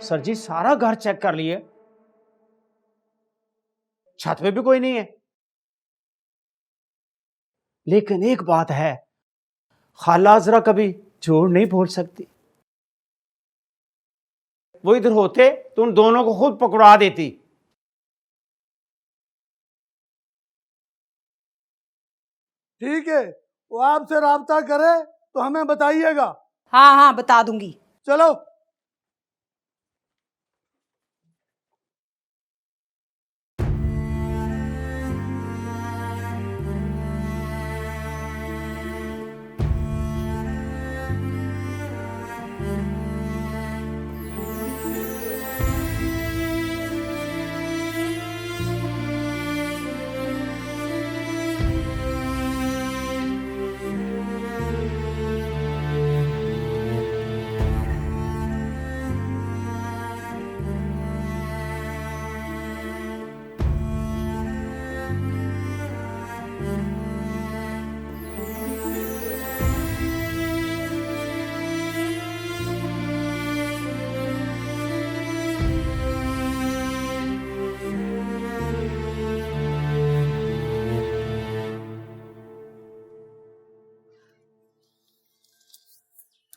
Sir जी सारा घर check कर लिए, छत पे भी कोई नहीं है। लेकिन एक बात है, खाला जरा कभी झूठ नहीं बोल सकती। वो इधर होते तो उन दोनों को खुद पकड़ा देती। ठीक है, वो आपसे राब्ता करे तो हमें बताइएगा। हाँ हाँ बता दूंगी। चलो।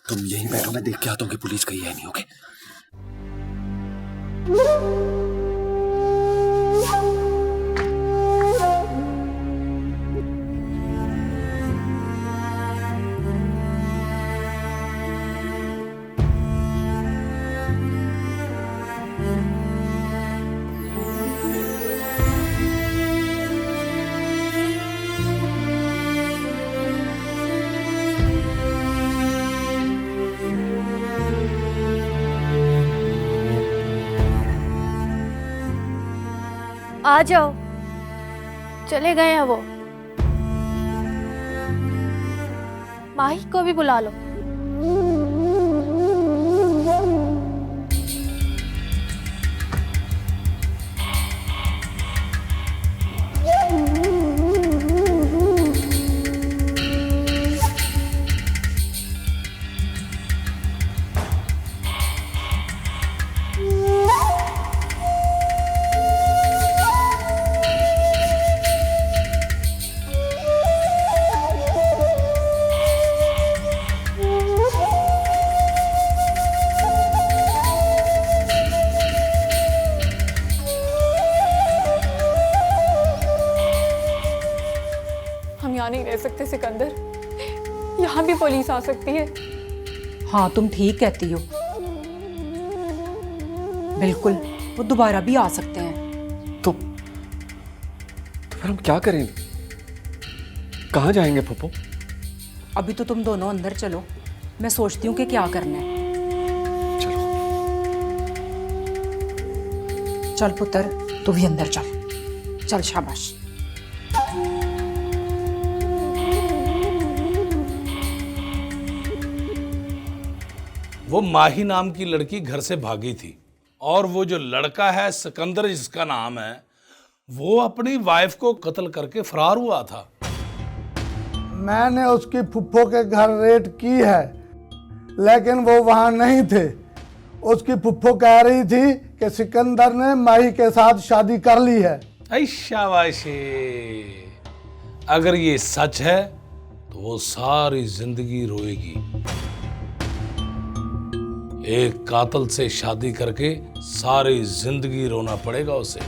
तुम यहीं बैठो, मैं देख के आता हूँ कि पुलिस गई है नहीं। ओके। आ जाओ, चले गए हैं वो। माही को भी बुला लो। हम यहाँ नहीं रह सकते सिकंदर, यहाँ भी पुलिस आ सकती है। हाँ तुम ठीक कहती हो, बिल्कुल वो दोबारा भी आ सकते हैं। तो फिर हम क्या करें? कहाँ जाएंगे फूफो? अभी तो तुम दोनों अंदर चलो, मैं सोचती हूँ कि क्या करना है। चलो। चल पुत्र, तू भी अंदर चल। चल शाबाश। वो माही नाम की लड़की घर से भागी थी और वो जो लड़का है सिकंदर जिसका नाम है, वो अपनी वाइफ को कत्ल करके फरार हुआ था। मैंने उसकी फुफ्फो के घर रेड की है, लेकिन वो वहां नहीं थे। उसकी फुफ्फो कह रही थी कि सिकंदर ने माही के साथ शादी कर ली है। ऐ शाबाशी, अगर ये सच है तो वो सारी जिंदगी रोएगी। एक कातिल से शादी करके सारी जिंदगी रोना पड़ेगा उसे।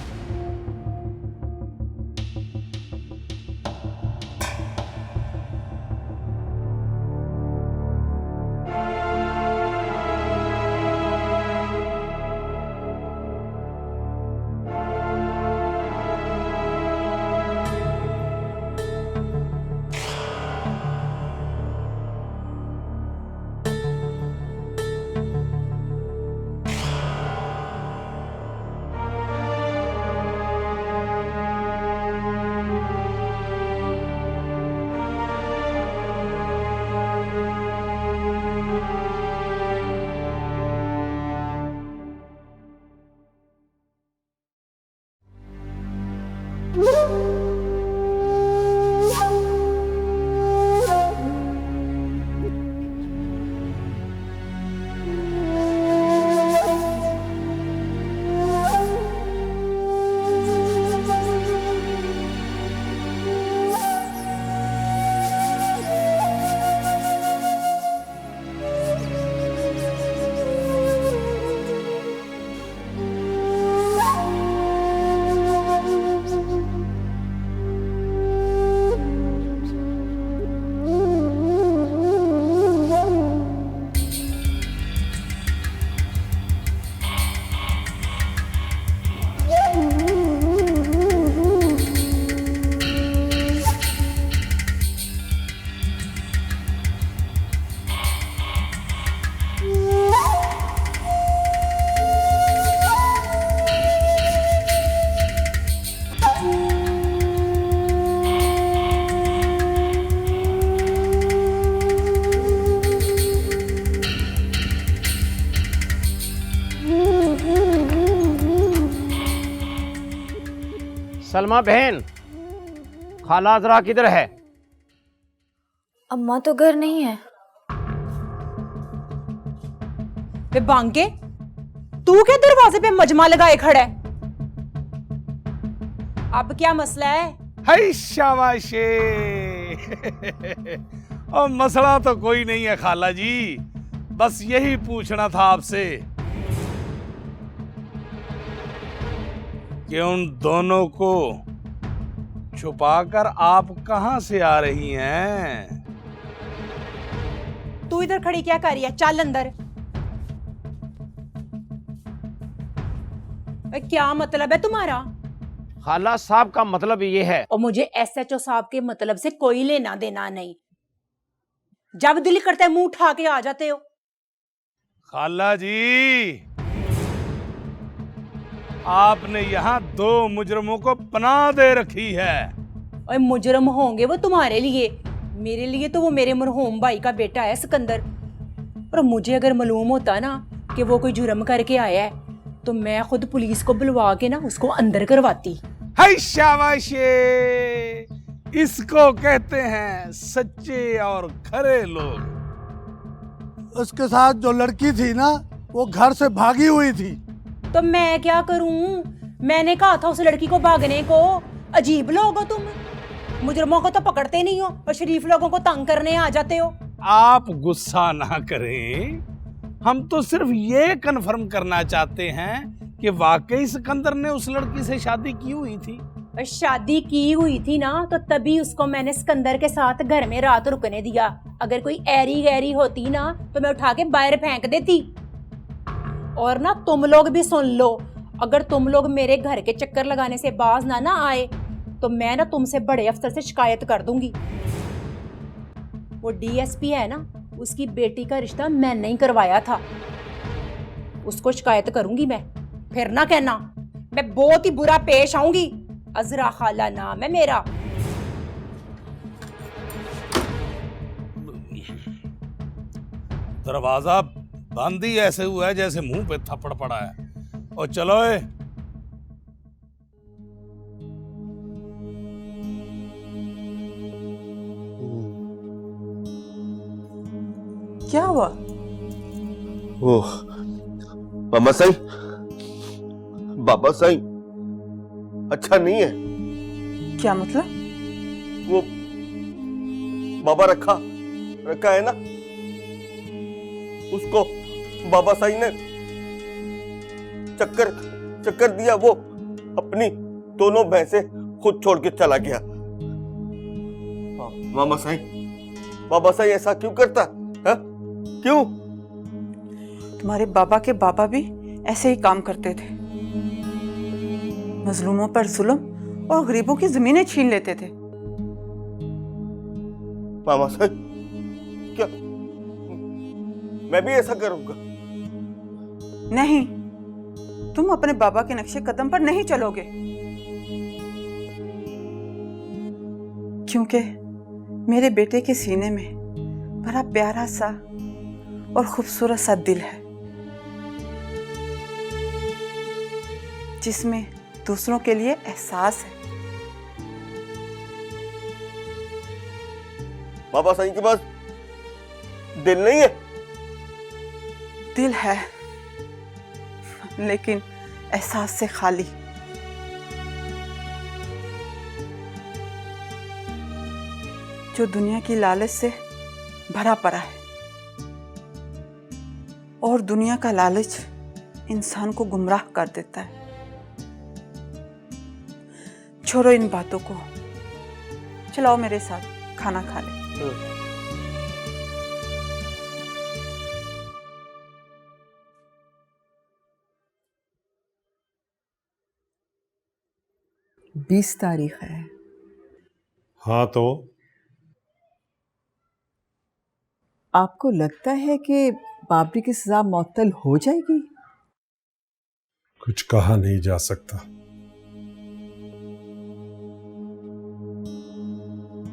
सलमा बहन, खाला अजरा किधर है? अम्मा तो घर नहीं है। बे बांके, तू क्या दरवाजे पे मजमा लगाए खड़ा है? अब क्या मसला है? हाय शाबाशे। और मसला तो कोई नहीं है खाला जी, बस यही पूछना था आपसे कि उन दोनों को छुपाकर आप कहां से आ रही हैं? तू इधर खड़ी क्या कर रही है? चल अंदर। क्या मतलब है तुम्हारा? खाला साहब का मतलब ये है। और मुझे एसएचओ साहब के मतलब से कोई लेना देना नहीं। जब दिल करता है मुंह उठा के आ जाते हो। खाला जी, आपने यहाँ 2 मुजरमों को पनाह दे रखी है। और मुजरम होंगे वो तुम्हारे लिए, मेरे लिए तो वो मेरे मरहूम भाई का बेटा है सिकंदर। और मुझे अगर मालूम होता ना कि वो कोई जुर्म करके आया है तो मैं खुद पुलिस को बुलवा के ना उसको अंदर करवाती। हाय शाबाशे, इसको कहते हैं सच्चे और खरे लोग। उसके साथ जो लड़की थी ना, वो घर से भागी हुई थी। तो मैं क्या करूं? मैंने कहा था उस लड़की को भागने को। अजीब लोग हो तुम, मुजरमों को तो पकड़ते नहीं हो और शरीफ लोगों को तंग करने आ जाते हो। आप गुस्सा ना करें, हम तो सिर्फ ये कन्फर्म करना चाहते हैं कि वाकई सिकंदर ने उस लड़की से शादी की हुई थी। और शादी की हुई थी ना, तो तभी उसको मैंने सिकंदर के साथ घर में रात रुकने दिया। अगर कोई ऐरी गैरी होती ना तो मैं उठा के बाहर फेंक देती। और ना तुम लोग भी सुन लो, अगर तुम लोग मेरे घर के चक्कर लगाने से बाज ना आए तो मैं ना तुमसे बड़े अफसर से शिकायत कर दूंगी। वो डीएसपी है ना, उसकी बेटी का रिश्ता मैंने ही करवाया था। उसको शिकायत करूंगी मैं, फिर ना कहना मैं बहुत ही बुरा पेश आऊंगी। अजरा खाला नाम है मेरा। दरवाजा बंद ही ऐसे हुआ है जैसे मुंह पे थप्पड़ पड़ा है। और चलो ए। क्या हुआ? ओह, मामा साईं, बाबा साईं अच्छा नहीं है। क्या मतलब? वो बाबा रखा है ना, उसको बाबा साईं ने चक्कर दिया। वो अपनी दोनों भैंसे खुद छोड़ के चला गया। मामा साईं, बाबा साईं ऐसा क्यों करता है? क्यों? तुम्हारे बाबा के बाबा भी ऐसे ही काम करते थे। मजलूमों पर जुल्म और गरीबों की जमीनें छीन लेते थे। मामा साहब, क्या मैं भी ऐसा करूंगा? नहीं, तुम अपने बाबा के नक्शे कदम पर नहीं चलोगे, क्योंकि मेरे बेटे के सीने में बड़ा प्यारा सा और खूबसूरत सा दिल है, जिसमें दूसरों के लिए एहसास है। बाबा साईं के पास दिल नहीं है? दिल है, लेकिन एहसास से खाली। जो दुनिया की लालच से भरा पड़ा है, और दुनिया का लालच इंसान को गुमराह कर देता है। छोड़ो इन बातों को, चलाओ मेरे साथ खाना खा ले। बीस तारीख है। हाँ, तो आपको लगता है कि बाबरी की सजा मुअत्तल हो जाएगी? कुछ कहा नहीं जा सकता।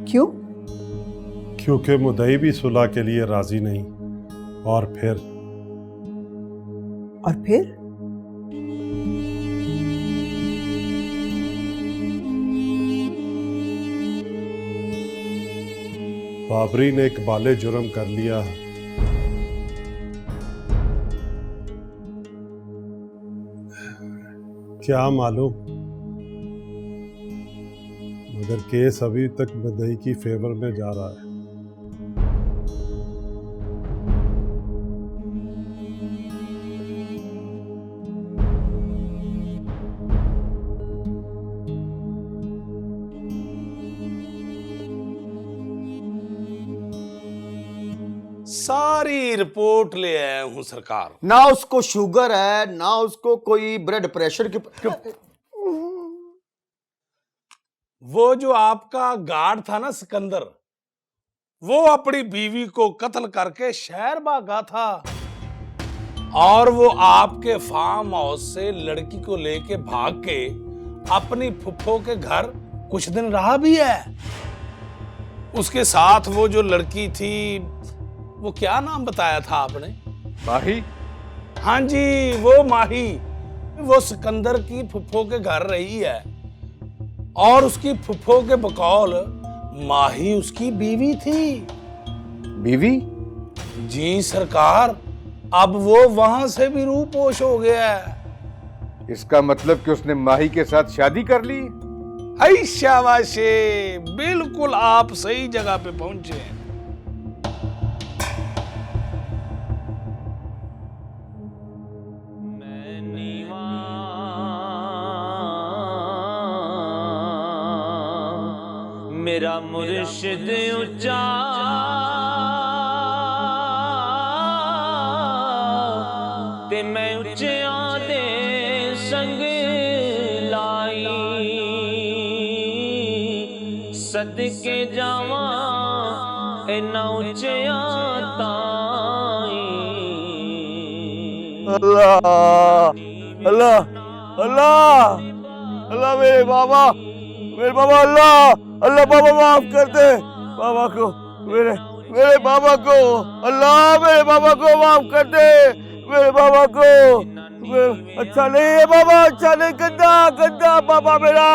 क्यों? क्योंकि मुद्दई भी सुलह के लिए राजी नहीं। और फिर बाबरी ने एक बाले जुर्म कर लिया है। क्या मालूम, मगर केस अभी तक मुद्दई की फेवर में जा रहा है। सारी रिपोर्ट ले आया हूं सरकार। ना उसको शुगर है, ना उसको कोई ब्लड प्रेशर की वो जो आपका गार्ड था ना सिकंदर, वो अपनी बीवी को कत्ल करके शहर भागा था और वो आपके फार्म हाउस से लड़की को लेके भाग के अपनी फुफ्फो के घर कुछ दिन रहा भी है। उसके साथ वो जो लड़की थी, वो क्या नाम बताया था आपने? माही। हाँ जी, वो माही, वो सिकंदर की फुफ्फो के घर रही है और उसकी फुफ्फो के बकौल माही उसकी बीवी थी। बीवी? जी सरकार, अब वो वहां से भी रूपोश हो गया है। इसका मतलब कि उसने माही के साथ शादी कर ली? हाय शाबाशे, बिल्कुल आप सही जगह पे पहुंचे हैं। मेरा मुर्शिद ऊंचा ते मैं ऊंचियां दे संग लाई, सदके जावां इन्ना ऊंचियां ताई। अल्लाह अल्लाह अल्लाह अल्लाह, मेरे बाबा अल्लाह अल्लाह, बाबा माफ कर दे बाबा को, मेरे बाबा को, अल्लाह मेरे बाबा को माफ कर दे, मेरे बाबा को। अच्छा नहीं है बाबा, अच्छा नहीं, गंदा गंदा बाबा मेरा।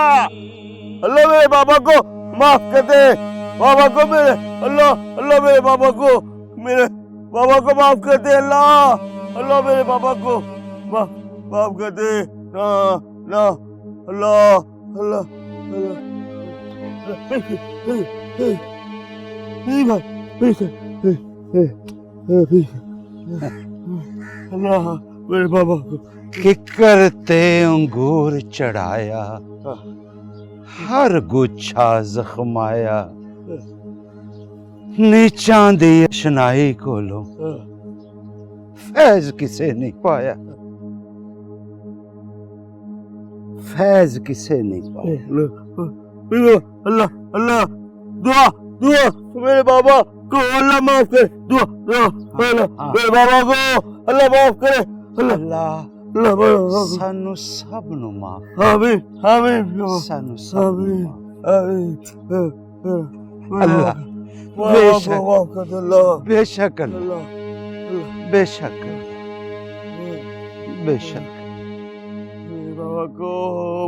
अल्लाह मेरे बाबा को माफ कर दे, बाबा को मेरे, अल्लाह अल्लाह मेरे बाबा को माफ कर दे, अल्लाह अल्लाह मेरे बाबा को माफ कर दे। ना ना, अल्लाह अल्लाह अल्लाह, अल्लाह मेरे बाबा को। किकर ते अंगूर चढ़ाया, हर गुच्छा जख्माया, नीचा दी अशनाई कोलों फैज किसे नहीं पाया, फैज किसे नहीं पाया। अल्लाह अल्लाह, दुआ दुआ मेरे बाबा को अल्लाह माफ करे, दुआ दुआ मेरे बाबा को अल्लाह माफ करे, अल्लाह सानू सब नु माफ, आमीन आमीन, सानू सब अल्लाह बेशक अल्लाह बेशक बेशक मेरे बाबा को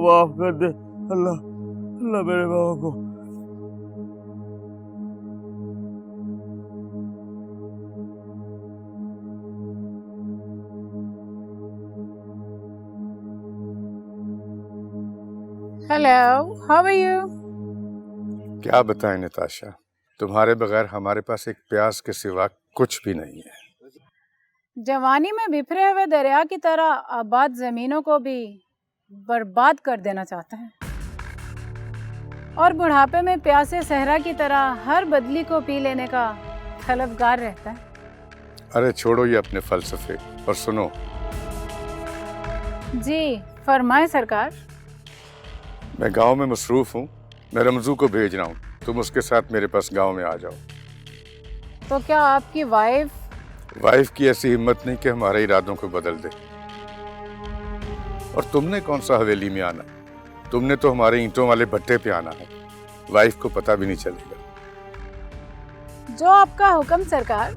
माफ कर दे, अल्लाह अल्लाह मेरे बाबा को। Hello, how are you? क्या बताएं नताशा, तुम्हारे बगैर हमारे पास एक प्यास के सिवा कुछ भी नहीं है। जवानी में बिखरे हुए दरिया की तरह आबाद जमीनों को भी बर्बाद कर देना चाहता है और बुढ़ापे में प्यासे सहरा की तरह हर बदली को पी लेने का तलबगार रहता है। अरे छोड़ो ये अपने फलसफे और सुनो। जी फरमाएं सरकार। मैं गांव में मसरूफ हूँ, मैं रमजू को भेज रहा हूँ, तुम उसके साथ मेरे पास गांव में आ जाओ। तो क्या आपकी वाइफ की ऐसी हिम्मत नहीं कि हमारे इरादों को बदल दे। और तुमने कौन सा हवेली में आना, तुमने तो हमारे ईंटों वाले भट्टे पे आना है, वाइफ को पता भी नहीं चलेगा। जो आपका हुक्म सरकार।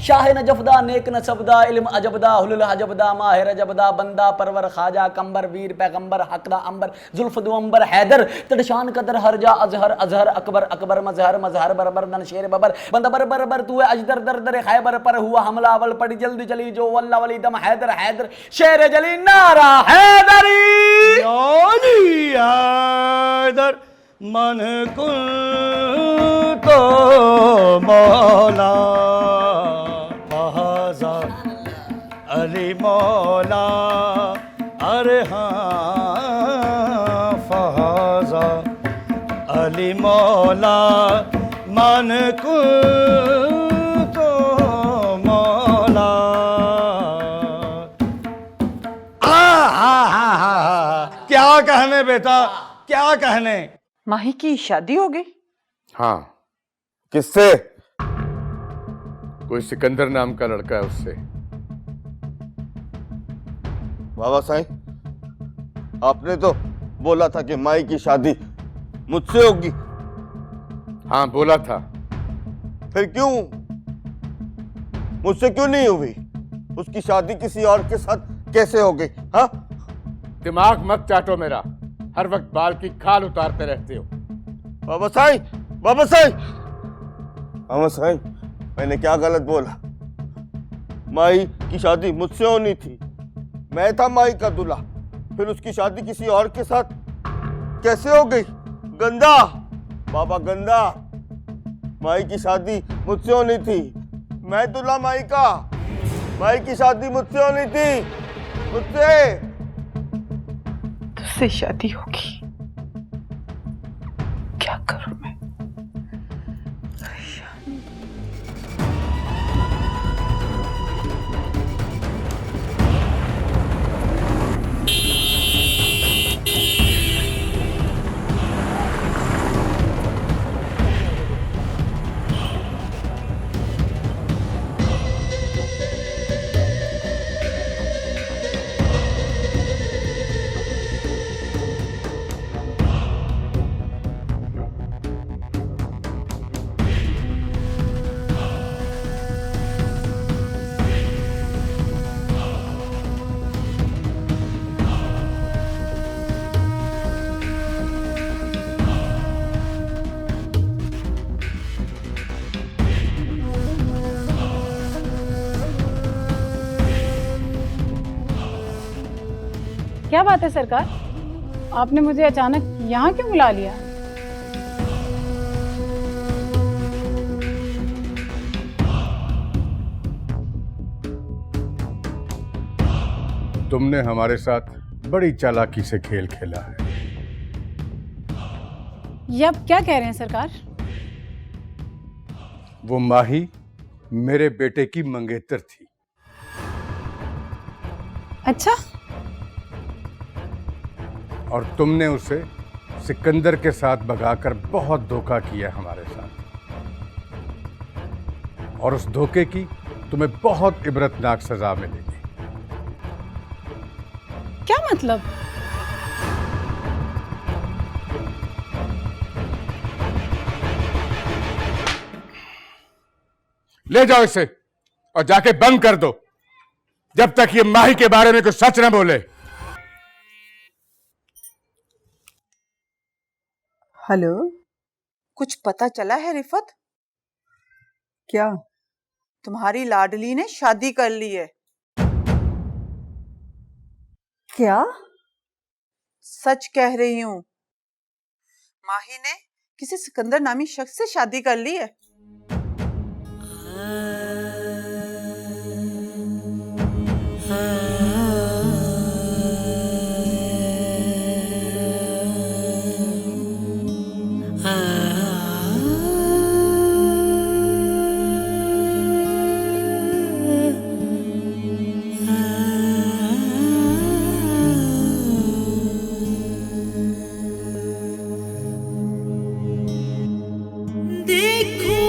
शाह नजफदा नेक नसबदा इल्म अजबदा हुलुल हजबदा माहिर जबदा बंदा परवर खाजा कंबर वीर पैगंबर हकदा अंबर जुल्फ दुअंबर हैदर तड़शान कदर हरजा अजहर अजहर अकबर अकबर मजहर मजहर बरबर दन शेर बबर बंदा बर बर बर तू है अजदर दर दर खैबर पर हुआ हमला अवल पड़ी जल्दी चली जो वल्ला वली दम हैदर हैदर शेर जली नारा हैदरी हैदर मन कुल तो मौला फहाजा अली मौला अरे हाँ फहाजा अली मौला मन कुल तो मौला। क्या कहने बेटा, क्या कहने। माही की शादी हो गई? हाँ। किससे? कोई सिकंदर नाम का लड़का है उससे। बाबा साईं, आपने तो बोला था कि माई की शादी मुझसे होगी। हाँ बोला था। फिर क्यों मुझसे क्यों नहीं हुई? उसकी शादी किसी और के साथ कैसे हो गई? हाँ, दिमाग मत चाटो मेरा, हर वक्त बाल की खाल उतारते रहते हो। बाबा साईं, बाबा साईं, बाबा साईं, मैंने क्या गलत बोला? माई की शादी मुझसे होनी थी, मैं था माई का दूल्हा, फिर उसकी शादी किसी और के साथ कैसे हो गई? गंदा बाबा, गंदा। माई की शादी मुझसे होनी थी, मैं दूल्हा माई का। माई की शादी मुझसे होनी थी, मुझसे। तुझसे शादी होगी, क्या करूं मैं? क्या बात है सरकार, आपने मुझे अचानक यहाँ क्यों बुला लिया? तुमने हमारे साथ बड़ी चालाकी से खेल खेला है। ये आप क्या कह रहे हैं सरकार? वो माही मेरे बेटे की मंगेतर थी। अच्छा, और तुमने उसे सिकंदर के साथ भगाकर बहुत धोखा किया हमारे साथ, और उस धोखे की तुम्हें बहुत इबरतनाक सजा मिलेगी। क्या मतलब? ले जाओ इसे और जाके बंद कर दो, जब तक ये माही के बारे में कुछ सच न बोले। हेलो, कुछ पता चला है रिफत? क्या? तुम्हारी लाडली ने शादी कर ली है। क्या? सच कह रही हूं, माही ने किसी सिकंदर नामी शख्स से शादी कर ली है। देखो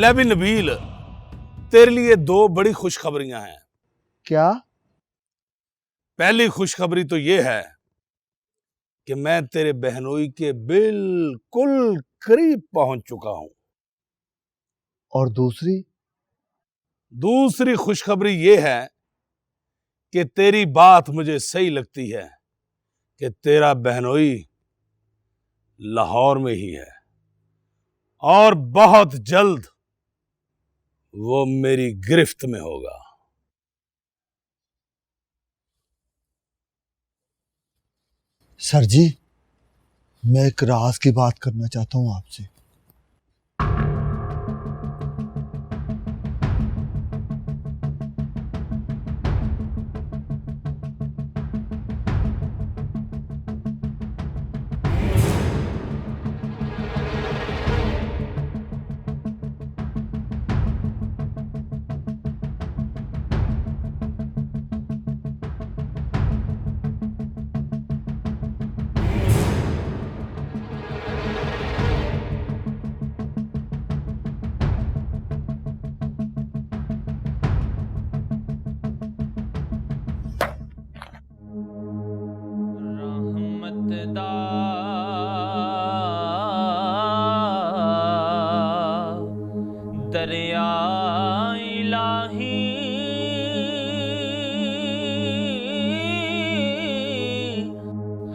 ले भी नबील, तेरे लिए 2 बड़ी खुशखबरियां हैं। क्या? पहली खुशखबरी तो ये है कि मैं तेरे बहनोई के बिल्कुल करीब पहुंच चुका हूं। और दूसरी? दूसरी खुशखबरी ये है कि तेरी बात मुझे सही लगती है कि तेरा बहनोई लाहौर में ही है और बहुत जल्द वो मेरी गिरफ्त में होगा। सर जी, मैं एक राज की बात करना चाहता हूं आपसे। दरिया इलाही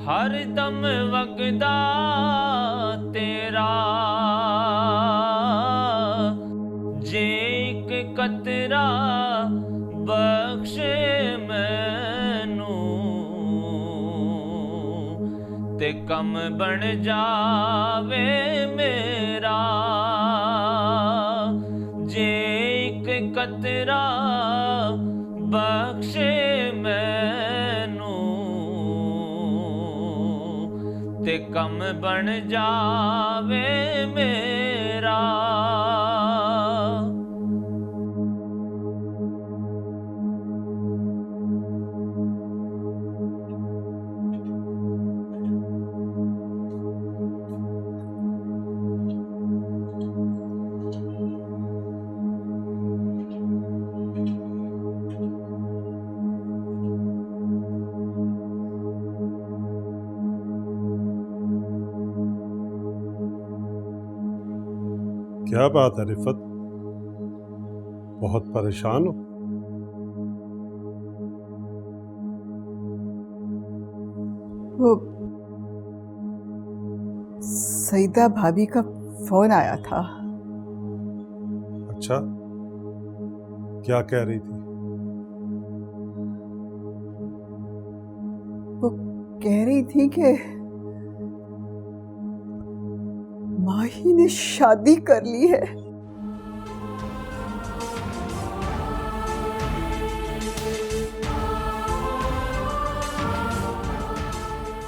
हर दम वगदा तेरा, जे एक कतरा बख्शे मैनू ते कम बन जावे मेरा, जे एक कतरा बख्शे मैनू ते कम बन जावे मेरा। क्या बात है रिफत, बहुत परेशान हो? वो सईदा भाभी का फोन आया था। अच्छा, क्या कह रही थी? वो कह रही थी कि माही ने शादी कर ली है।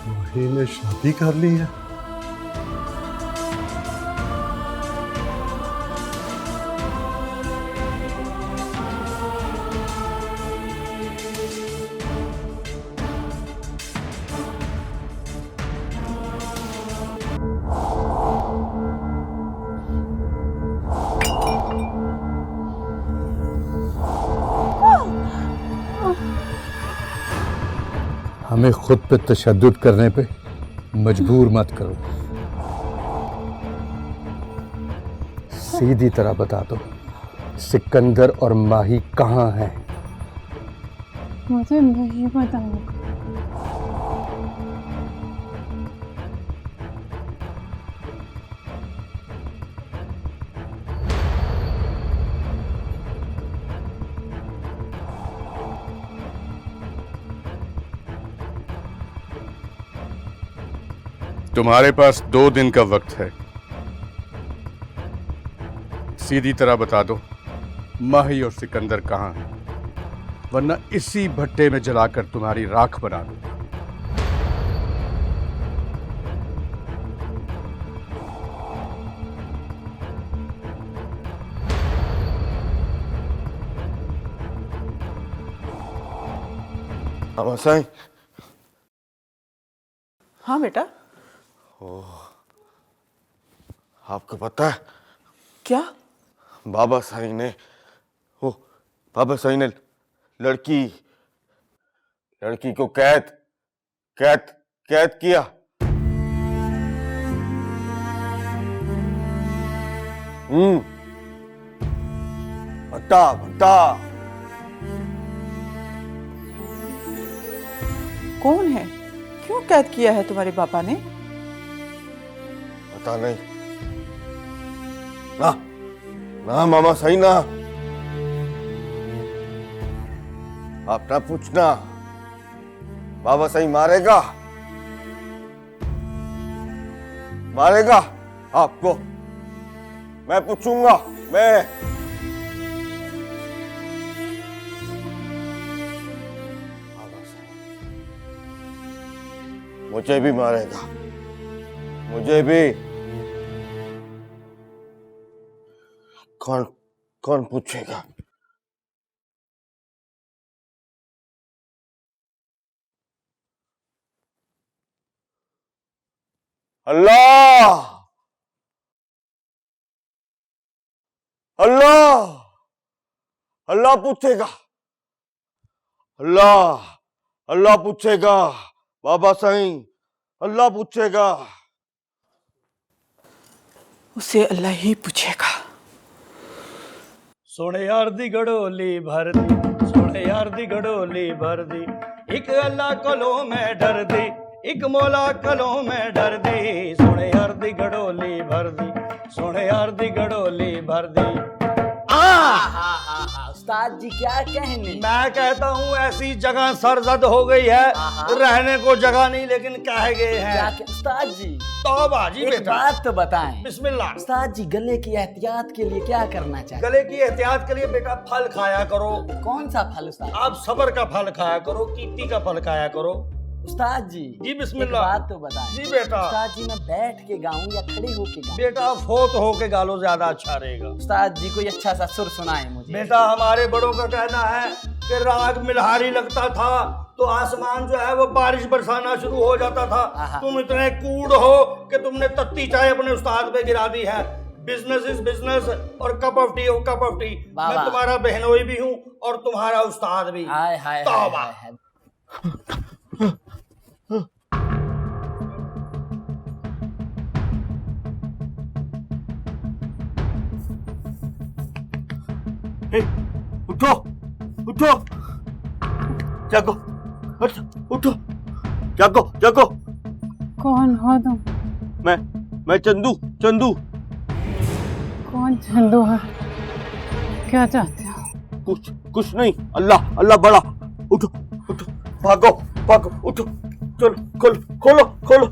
माही ने शादी कर ली है? हमें खुद पे तशद्दुद करने पे मजबूर मत करो। सीधी तरह बता दो, सिकंदर और माही कहाँ हैं? मुझे नहीं पता। तुम्हारे पास 2 दिन का वक्त है। सीधी तरह बता दो माही और सिकंदर कहाँ हैं, वरना इसी भट्टे में जलाकर तुम्हारी राख बना दूंगा। साईं। हाँ बेटा। ओह, आपको पता है क्या? बाबा साईं ने लड़की को कैद किया। बता कौन है? क्यों कैद किया है तुम्हारे पापा ने? पता नहीं ना मामा सही ना, आप ना पूछना। बाबा सही मारेगा आपको। मैं पूछूंगा। मुझे भी मारेगा, मुझे भी। कौन पूछेगा? अल्लाह पूछेगा। अल्लाह पूछेगा। बाबा साईं अल्लाह पूछेगा। उसे अल्लाह ही पूछेगा। सोने यार दी गड़ोली भर दी, सोने यार दी गड़ोली भर दी, एक अल्लाह कलो में डर दी, एक मौला कलो में डर दी। सोने यार दी गड़ोली भर दी, सोने यार दी गड़ोली भर दी। उस्ताद जी क्या कहने? मैं कहता हूँ ऐसी जगह सरजद हो गई है, रहने को जगह नहीं, लेकिन कह गए हैं। उस्ताद जी तौबा जी, एक बात तो बताएं। बिस्मिल्लाह। उस्ताद जी गले की एहतियात के लिए क्या करना चाहिए? गले की एहतियात के लिए बेटा फल खाया करो। कौन सा फल उस्ताद? आप सबर का फल खाया करो, कीर्ति का फल खाया करो। उस्ताद जी बिस्मिल्लाह। एक बात तो बताएं। जी बेटा। उस्ताद जी मैं बैठ के गाऊं या खड़े होके गाऊं? बेटा फोत होके गा लो, ज्यादा अच्छा रहेगा। उस्ताद जी कोई अच्छा सा सुर सुनाए मुझे। बेटा हमारे बड़ों का कहना है कि राग मिलहारी लगता था तो आसमान जो है वो बारिश बरसाना शुरू हो जाता था। तुम इतने कूड़ हो कि तुमने तत्ती चाय अपने उस्ताद पे गिरा दी है। बिजनेस इज बिजनेस और कप ऑफ टी हो कप ऑफ टी। मैं तुम्हारा बहनोई भी हूँ और तुम्हारा उस्ताद भी। तौबा। उठो जागो, उठो जागो। कौन हो तुम? मैं चंदू। कौन चंदू है? क्या चाहते हो? कुछ नहीं। अल्लाह बड़ा। उठो भागो, उठो, चलो खोलो, उठो।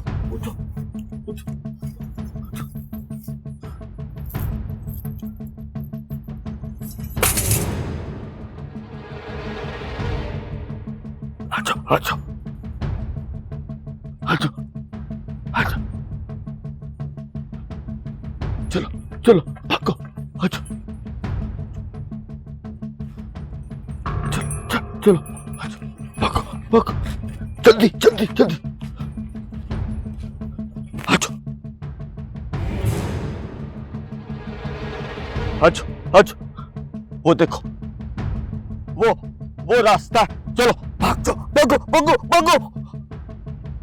अच्छा चलो भागो, अच्छा चलो भागो, जल्दी अच्छा वो देखो, वो रास्ता है। चलो भागो।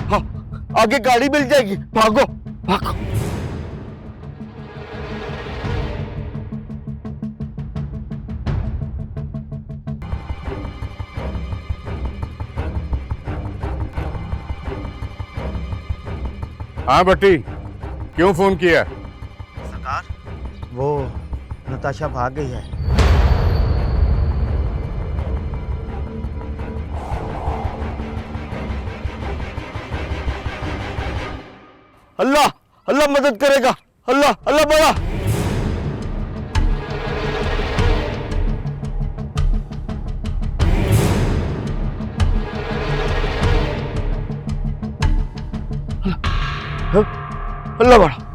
हाँ आगे गाड़ी मिल जाएगी। भागो। हाँ बट्टी, क्यों फोन किया? सरकार वो नताशा भाग गई है। अल्लाह मदद करेगा। अल्लाह बड़ा। अल्लाह बड़ा।